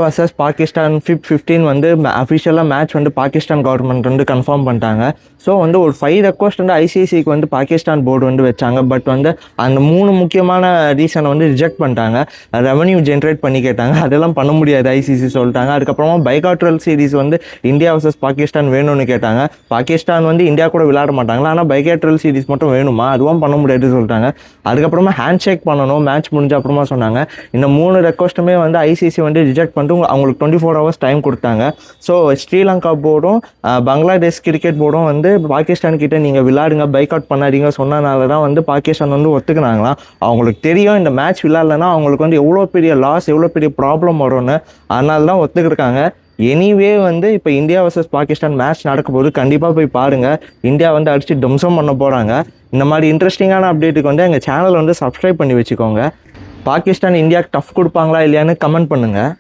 Versus Pakistan 15 வந்து அஃபிஷியலாக match வந்து பாகிஸ்தான் கவர்மெண்ட் வந்து கன்ஃபார்ம் பண்ணிட்டாங்க. ஸோ வந்து ஒரு 5 ரெக்வஸ்ட் வந்து ஐசிசிக்கு வந்து பாகிஸ்தான் போர்டு வந்து வச்சாங்க. பட் வந்து அந்த 3 முக்கியமான ரீசனை வந்து ரிஜெக்ட் பண்ணிட்டாங்க. ரெவன்யூ ஜென்ரேட் பண்ணி கேட்டாங்க, அதெல்லாம் பண்ண முடியாது ஐசிசி சொல்லிட்டாங்க. அதுக்கப்புறமா பைகாட்ரல் சீரிஸ் வந்து இந்தியா வர்சஸ் பாகிஸ்தான் வேணும்னு கேட்டாங்க. பாகிஸ்தான் வந்து இந்தியா கூட விளையாட மாட்டாங்களா, ஆனால் பைகாட்ரல் சீரிஸ் மட்டும் வேணுமா, அதுவும் பண்ண முடியாதுன்னு சொல்லிட்டாங்க. அதுக்கப்புறமா ஹேண்ட் ஷேக் பண்ணணும் மேட்ச் முடிஞ்ச அப்புறமா சொன்னாங்க. இந்த 3 ரெக்வஸ்ட்டுமே வந்து ஐசிசி வந்து ரிஜெக்ட் பண்ணிட்டு அவங்களுக்கு 24 ஹவர்ஸ் டைம் கொடுத்தாங்க. ஸோ ஸ்ரீலங்கா போர்டும் பங்களாதேஷ் கிரிக்கெட் போர்டும் வந்து பாகிஸ்தான் கிட்ட நீங்கள் விளையாடுங்க, பைக் பண்ணாதீங்க சொன்னனால தான் வந்து பாகிஸ்தான் வந்து ஒத்துக்கினாங்களாம். அவங்களுக்கு தெரியும் இந்த மேட்ச் விளையாடலன்னா அவங்களுக்கு வந்து எவ்வளோ பெரிய லாஸ், எவ்வளோ பெரிய ப்ராப்ளம் வரும்னு, அதனால தான் ஒத்துக்கிருக்காங்க. எனிவே வந்து இப்போ இந்தியா வர்சஸ் பாகிஸ்தான் மேட்ச் நடக்கும்போது கண்டிப்பாக போய் பாருங்கள். இந்தியா வந்து அடித்து டம்சம் பண்ண போகிறாங்க. இந்த மாதிரி இன்ட்ரெஸ்டிங்கான அப்டேட்டுக்கு வந்து எங்கள் சேனலை வந்து சப்ஸ்கிரைப் பண்ணி வச்சுக்கோங்க. பாகிஸ்தான் இந்தியாவுக்கு டஃப் கொடுப்பாங்களா இல்லையான்னு கமெண்ட் பண்ணுங்கள்.